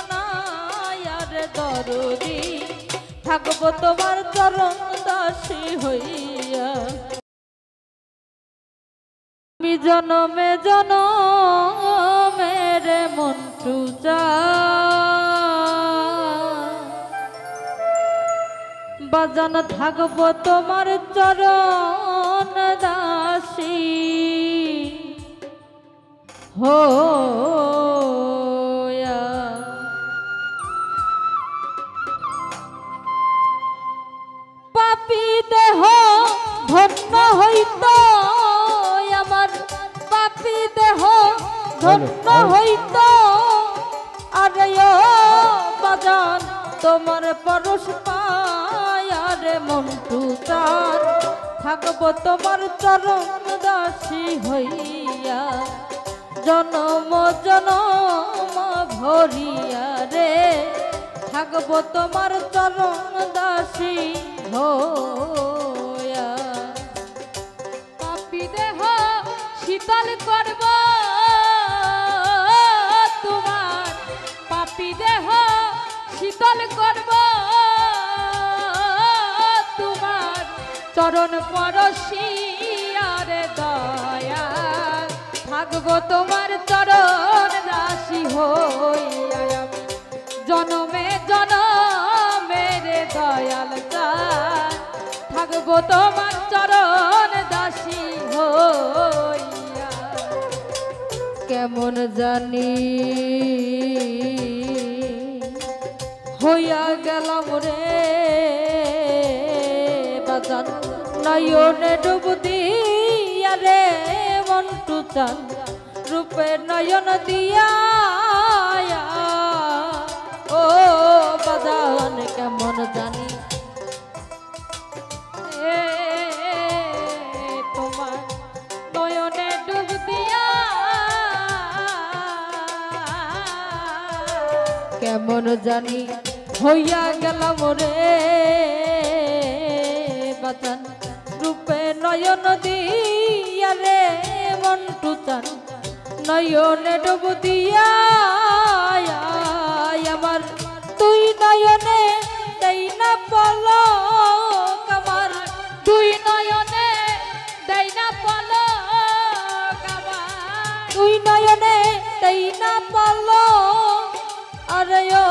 নাই আর দরদি থাকবো তোমার চরণ দাসী হইয়া আমি জনমে জনমের মন্টু বাজান থাকবো তোমার চরণ দাসী হইয়া পাপী দেহ ধন্য হইত আমার পাপী দেহ ধন্য হইত আরে ও বাজান তোমার পরশ পায়ারে মন্টু চাঁদ থাকবো তোমার চরণ দাসী হইয়া জনম জনম ভরিয়া রে থাকবো তোমার চরণ দাসী হইয়া পাপী দেহ শীতল করব তোমার পাপী দেহ শীতল করব তোমার চরণ পরশিয়ারে দয়া থাকবো তোমার চরণ দাসী হইয়া জনমে জনমের দয়াল চাঁদ থাকবো তোমার চরণ দাসী হইয়া কেমন জানি হইয়া গেলাম রে বাজান নয়নে ডুব দিয়া রে মন্টু চাঁদ রূপে নয়ন দিয়া ও বাজান কেমন জানি তোমার নয়নে ডুব দিয়া কেমন জানি হইয়া গেলাম রে বাজান রূপে নয়ন দিয়া রে মন্টু চাঁদ নয়নে ডুব দিয়া আমার তুই নয়নে দেই না পলক আমার দুই নয়নে দেই না পলক আমার তুই নয়নে দেই না পলক আরে ও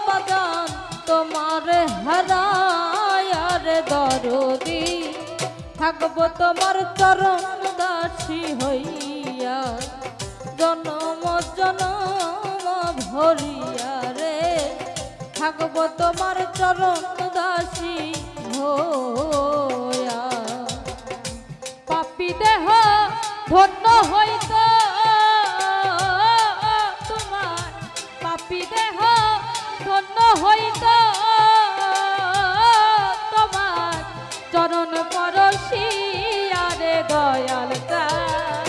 বাগান তোমার হারায় আরে দরদি থাকবো তোমার চরণ দাসী হইয়া জনম জনম ভরিয়া রে থাকবো তোমার চরণ দাসী হইয়া পাপী দেহ ধন্য হইত তোমার পাপী দেহ ধন্য হইত তোমার চরণ পরশিয়ারে দয়াল চাঁদ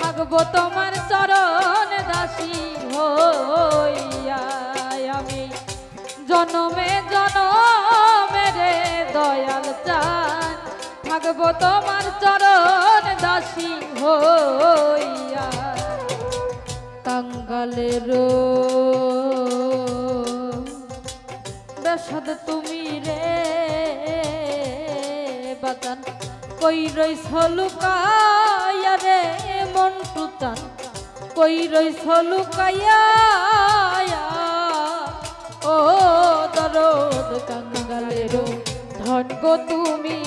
থাকবো তোমার চরণ দাসী হইয়া আমি জনমে জনমের দয়াল চাঁদ থাকবো তোমার চরণ দাসী হইয়া কাঙ্গালের বেশাদ তুমি রে বাজান কই রইছ লুকাইয়া রে মন্টু চাঁদ কই রইছ লুকাইয়া ও দরদ কাঙ্গালের ধন গো তুমি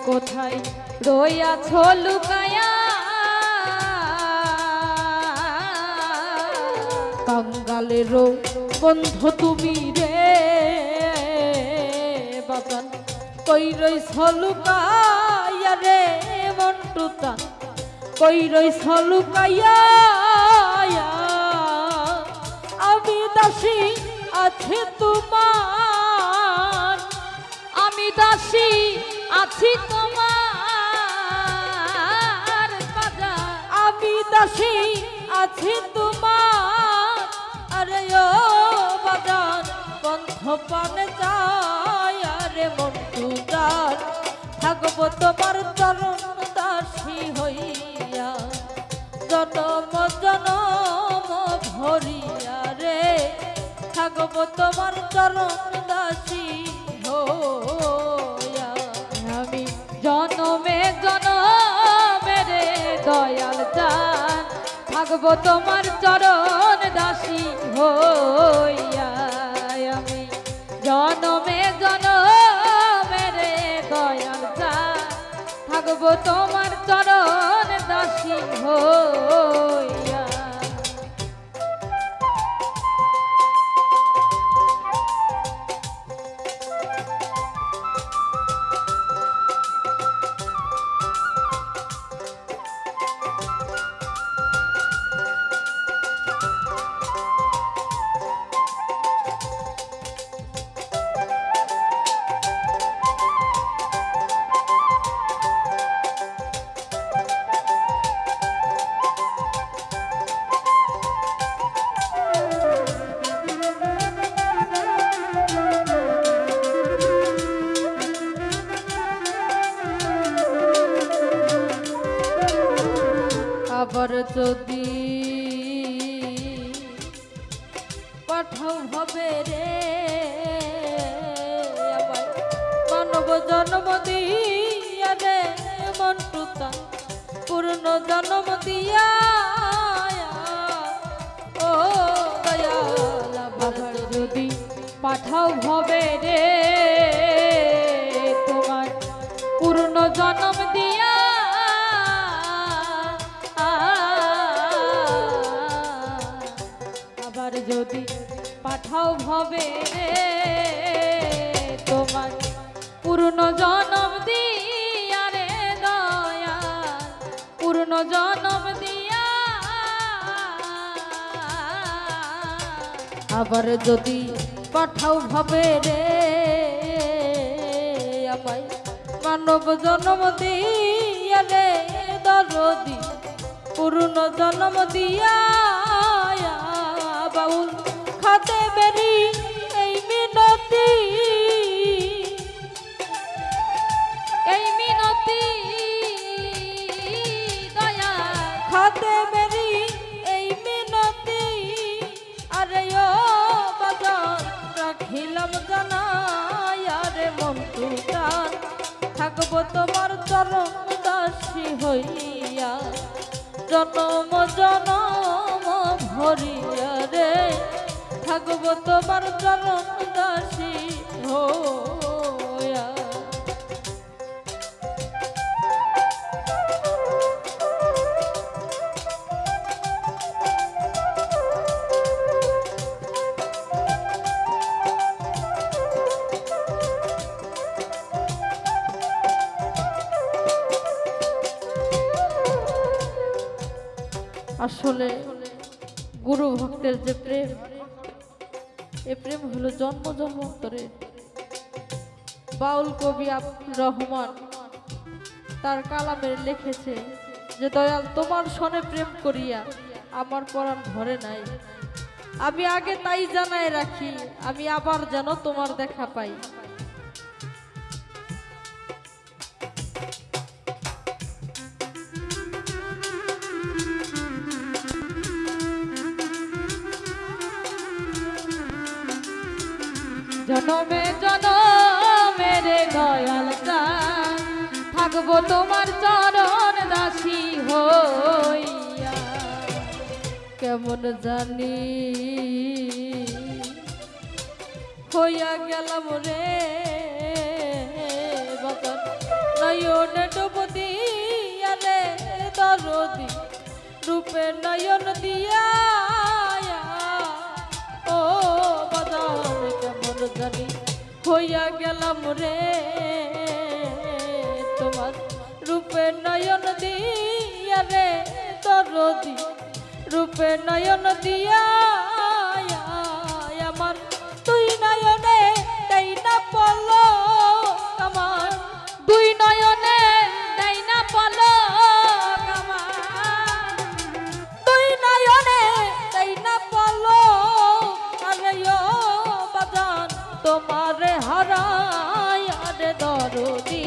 কোথায় রইয়াছ লুকাইয়া কাঙ্গালের বন্ধু তুমি রে বাজান কই রইছ লুকাইয়া রে মন্টু চাঁদ কই রইছ লুকাইয়া আমি দাসী আছে তোমার আমি দাসী আছি তোমার বাজার আমি দাসী আছি তোমার আরে ও বাজার বন্ধ পানে চাই আরে মন্টু চাঁদ থাকবো তোমার চরণ দাসী হইয়া জনম জনম ভরিয়া রে থাকবো তোমার চরণ দাসী হইয়া। আমি জনমে জনমে রে দয়াল চান থাকবো তোমার চরণ দাসী হইয়া। আমি জনমে জনমে রে দয়াল চান থাকবো তোমার চরণ দাসী হইয়া। আবার যদি পাঠাও হবে রে আবার মানব জন্ম দিয়া রে মন্টুতা পূর্ণ জন্ম দিয়া ও দয়াল। আবার যদি পাঠাও ভবে রে তোমার পূর্ণ জন্ম দিয়া আবার যদি পাঠাও ভবে রে তোমার পূর্ণ জন্ম দিয়া রে দয়াল পূর্ণ জন্ম দিয়া। আবার যদি পাঠাও ভাবে রে আমায় মানব জন্ম দিয়া রে দরদি পূর্ণ জন্ম দিয়া বাউল খাতে বেরি এই মিনতি এই মিনতি দয়া খাতে বেরি এই মিনতি আরে ও বাজার রাখিলাম জানাই আরে মন্টু গান থাকবো তোমার চরণ দাসী হইয়া জনম জনম ভরিয়া রে থাকবো তোমার চরণ দাসী হইয়া। আসলে গুরু ভক্তের যে প্রেম এ প্রেম হলো জন্ম জন্মান্তরে। বাউল কবি আব্দুর রহমান তার কালামে লিখেছে যে দয়াল তোমার সনে প্রেম করিয়া আমার পরাণ ধরে নাই, আমি আগে তাই জানাই রাখি আমি আবার যেন তোমার দেখা পাই। জনমে জনমে রে দয়াল চান থাকবো তোমার চরণ দাসী হইয়া। কেমন জানি হইয়া গেলাম রে বাজার নয়ন ডুব দিয়া রে দরদি রূপে নয়ন দিয়া ও বাজার কেমন জানি হইয়া গেলাম রে তোমার রূপে নয়ন দিয়া রে দরদি রূপে নয়ন দিয়া আমার তুই নয়নে দেই না পল আমার দুই নয়নে দেই না পলক আমার তুই নয়নে দেই না পল আরে ও বাজান তোমারে হারাই আরে দরদি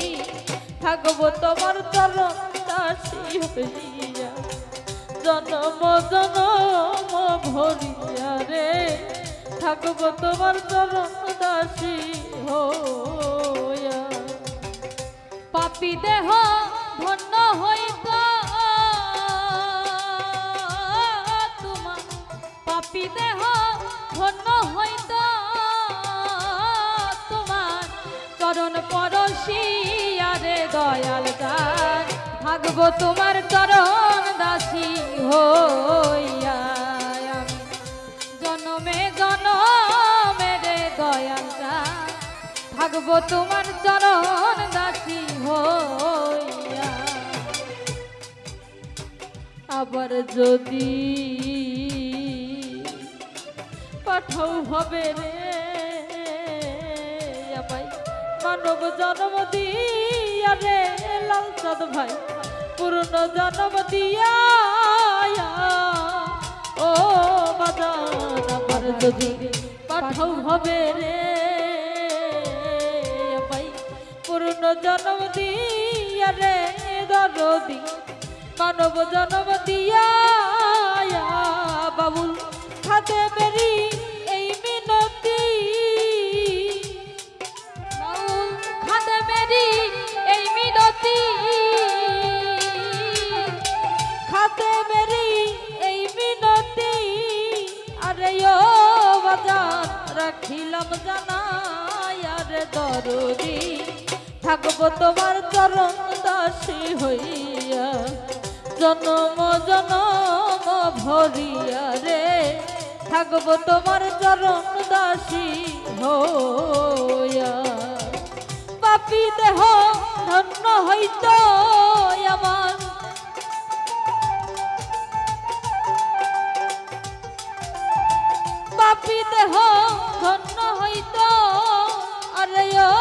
থাকবো তোমার চরণ দাসী হইয়া জনম জনম ভরিয়া রে থাকবো তোমার চরণ দাসী হইয়া। পাপী দেহ ধন্য হইত তোমার, পাপী দেহ ধন্য হইত তোমার চরণ পরশিয়া রে দয়াল দান থাকবো তোমার চরণ দাসী হইয়া। আমি জনমে জনমে রে দয়াল দান থাকবো তোমার চরণ দাসী হইয়া। আবার যদি পাঠাও হবে রে আমায় মানব জন্ম দিয়া রে লালচাঁদ ভাই পূর্ণ জন্ম দিয়া ও বাজান। আবার যদি পাঠাও হবে রে আমায় পূর্ণ জন্ম দিয়া রে দরদি মানব জন্ম দিয়া বাবুল খাতে বেরি এই মিনতি, বাউল খাতে মেরি এই মিনতি, খাতে বেরি এই মিনতি আরে ও বাজান রাখিলাম জানাই আরে দরদি থাকবো তোমার চরণ দাসী হইয়া। জনম জনম ভরিয়া রে থাকবো তোমার চরণ দাসী হইয়া। পাপী দেহ ধন্য হইত আমার, পাপী দেহ ধন্য হইত আরে ও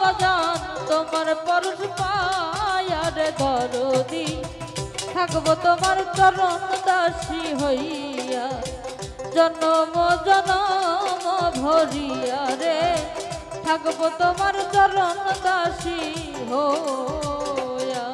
বাজান তোমার পরশ পায়া রে দরদি থাকবো তোমার চরণ দাসী হইয়া। জনম জনম ভরিয়া রে থাকবো তোমার চরণ দাসী হইয়া।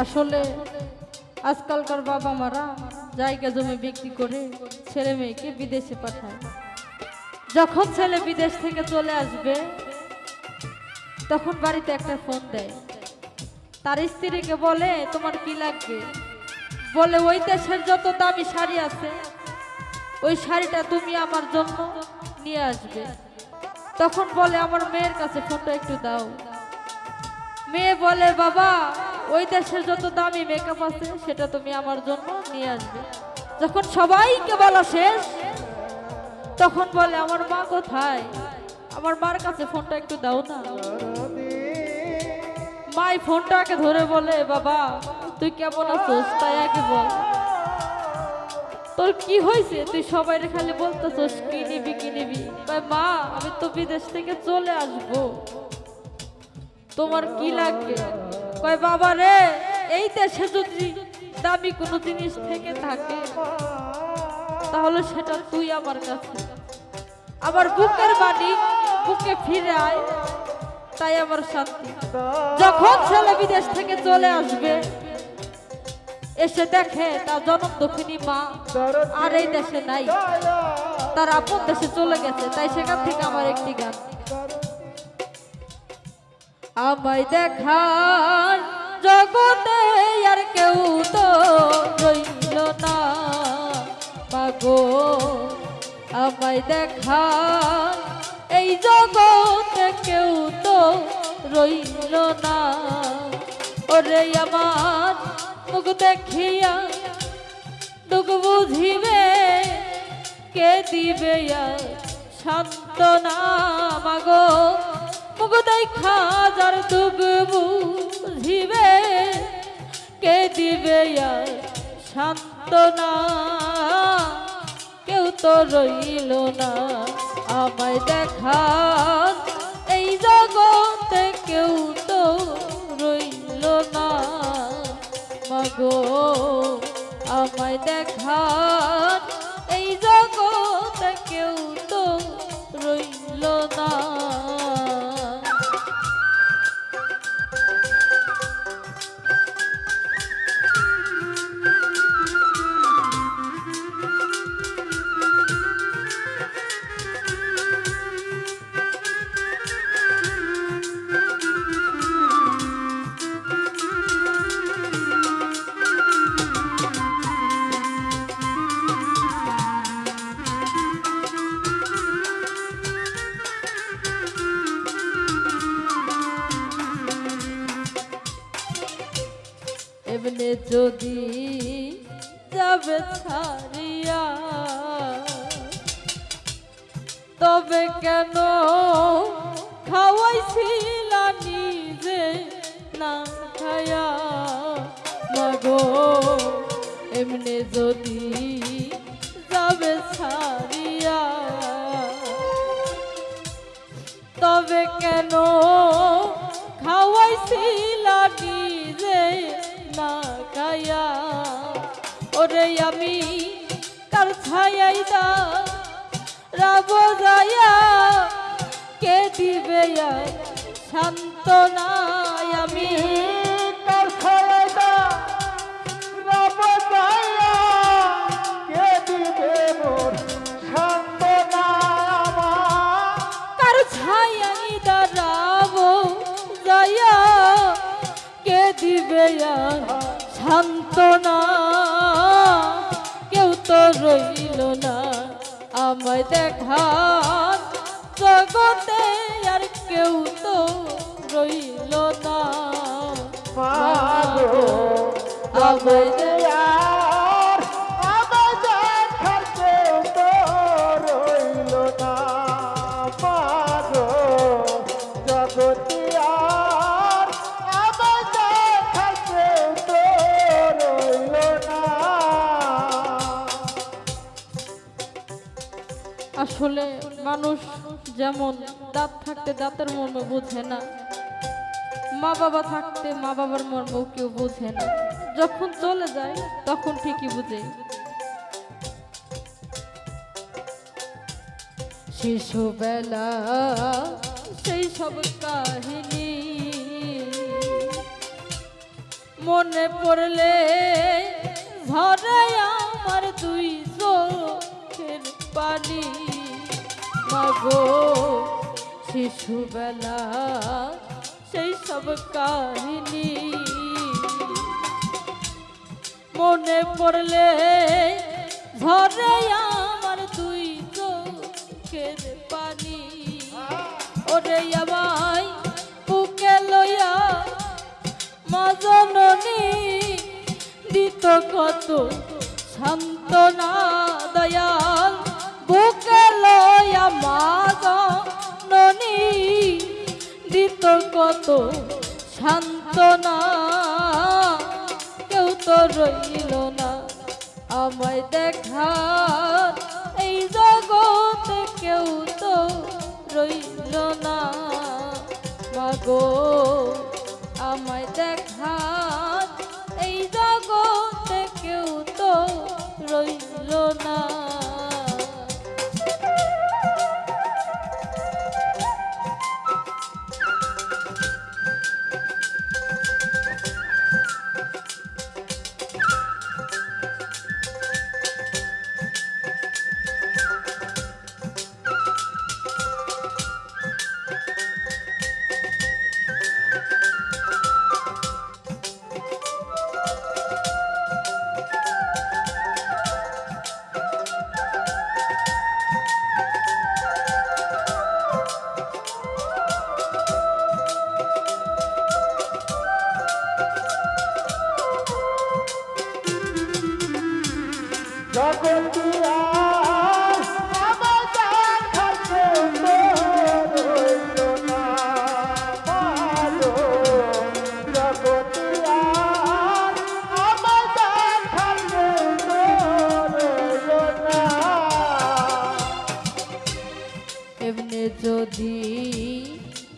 আসলে আজকালকার বাবা মারা জায়গা জমি বিক্রি করে ছেলে মেয়েকে বিদেশে পাঠায়। যখন ছেলে বিদেশ থেকে চলে আসবে তখন বাড়িতে একটা ফোন দেয়, তার স্ত্রীকে বলে তোমার কি লাগবে, বলে ওই দেশের যত দামি শাড়ি আছে ওই শাড়িটা তুমি আমার জন্য নিয়ে আসবে। তখন বলে আমার মেয়ের কাছে ফোনটা একটু দাও। মেয়ে বলে বাবা ওই দেশের যত দামি মেকআপ আছে সেটা তুমি আমার জন্য নিয়ে আসবে। যখন সবাইকে বলা শেষ তখন বলে আমার মা কোথায়, আমার মার কাছে ফোনটা একটু দাও না। মাই ফোনটাকে ধরে বলে বাবা তুই কেমন আছিস তাই আগে বল, তোর কি হয়েছে তুই সবাই খালি বলতেছিস কি নিবি কি নিবি। মা আমি তো বিদেশ থেকে চলে আসবো, তোমার কি লাগবে। কয় বাবা রে এই দেশে যদি দামি কোনো জিনিস থেকে থাকে তাহলে সেটা তুই আমার কাছে, আমার বুকের বাড়ি বুকে ফিরে আয় তাই আমার শান্তি। যখন ছেলে বিদেশ থেকে চলে আসবে এসে দেখে তার জনম দক্ষিণী মা আর এই দেশে নাই, তার আপন দেশে চলে গেছে, তাই সেখান থেকে আমার একটি গান। আমায় দেখার জগতে আর কেউ তো রইল না মাগো, আমায় দেখার এই জগতে কেউ তো রইল না। ওরে আমার মুখ দেখিয়া দুঃখ বুঝিবে কে দিবে সান্ত্বনা মাগো, মুখ দেখা যার দুঃখ বুঝিবে কে দিবে সান্ত্বনা। কেউ তো রইল না আমায় দেখার এই জগতে কেউ তো রইল না মাগো, আমায় দেখার এই জগতে কেউ তো রইল না। এমনি যদি যাবে ছাড়িয়া তবে কেন খাওয়াইছিলা নিজে না খায়া মাগো, এমনি যদি যাবে ছাড়িয়া তবে কেন খাওয়াইছিলা নিজে না খায়া। ওরে আমি কার ছায়াই দা রাব যায়া কে দিবে সান্ত্বনা। আমি কার ছায়াই দা রাব যায়া কে দিবে মোর সান্ত্বনা। কার ছায়াই দা রাব যায়া কে দিবে সান্ত্বনা। কেউ তো রইল না আমায় দেখার জগতে আর কেউ তো রইল না মাগো, আমায় আর আমায় দেখার কেউ তো রইল না মাগো, জগতে আর আমায় দেখার কেউ তো রইল না। আসলে মানুষ যেমন দাঁত থাকতে দাঁতের মর্ম বোঝে না, মা বাবা থাকতে মা বাবার মর্ম কেউ বোঝে না, যখন চলে যায় তখন ঠিকই বুঝে। শিশুবেলা সেই সব কাহিনী মনে পড়লে ঝরে আমার দুই চোখের পানি মাগো, শিশুবেলা সেই সব কাহিনী মনে পড়লে ঝরে আমার দুই চোখের পানি। ওরে আমায় বুকে লইয়া মা জননী দিত কত সান্ত্বনা দয়াল, বুকে লইয়া মা জননী দিত কত সান্ত্বনা। কেউ তো রইল না আমায় দেখার এই জগতে কেউ তো রইল না মাগো, আমায় দেখার এই জগতে কেউ তো রইল না। এমনি যদি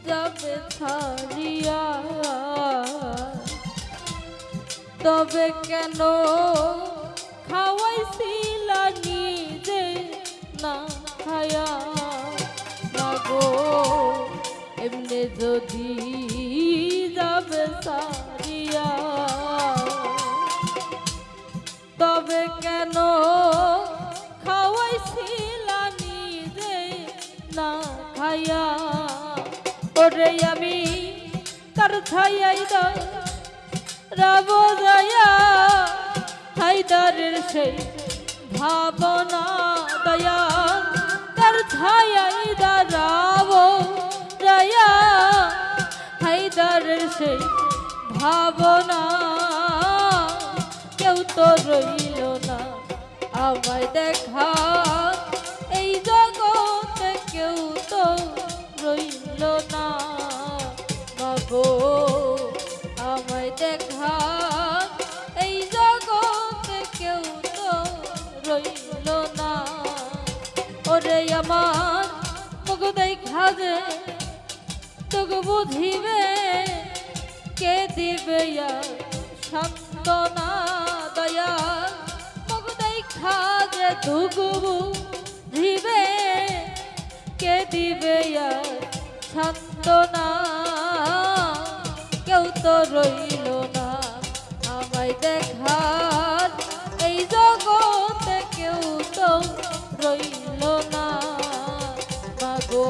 যাবে ছাড়িয়া তবে কেন খাওয়াইছিলা নিজে না খায়া মাগো এমনি যদি যাবে ছাড়িয়া তবে কেন খাওয়াইছিলা নিজে না খায়া ওরে আমি তার ছায়াই রাব দয়া হায়দারের সেই ভাবনা দয়া তার ছায়াই দাঁড়াব দয়া হায়দারের সেই ভাবনা কেউ তো রইল না আমায় দেখা এই জগতে কেউ তো রইল না মাগো আমায় দেখা এই জগতে কেউ তো রইল না ওরে আমার মুখ দেখা যে তোকে বুঝিবে কে দিবে সান্ত্বনা দয়া মুখ দেখা যে তোকে বুঝিবে কে দিবে সান্ত্বনা কেউ তো রইল না আমায় দেখার এই জগতে কেউ তো রইল না মাগো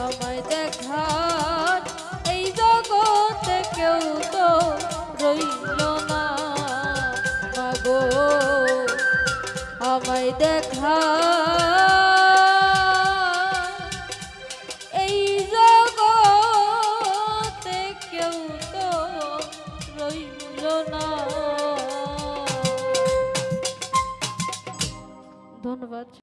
আমায় দেখার এই জগতে কেউ তো রইল না মাগো আমায় দেখা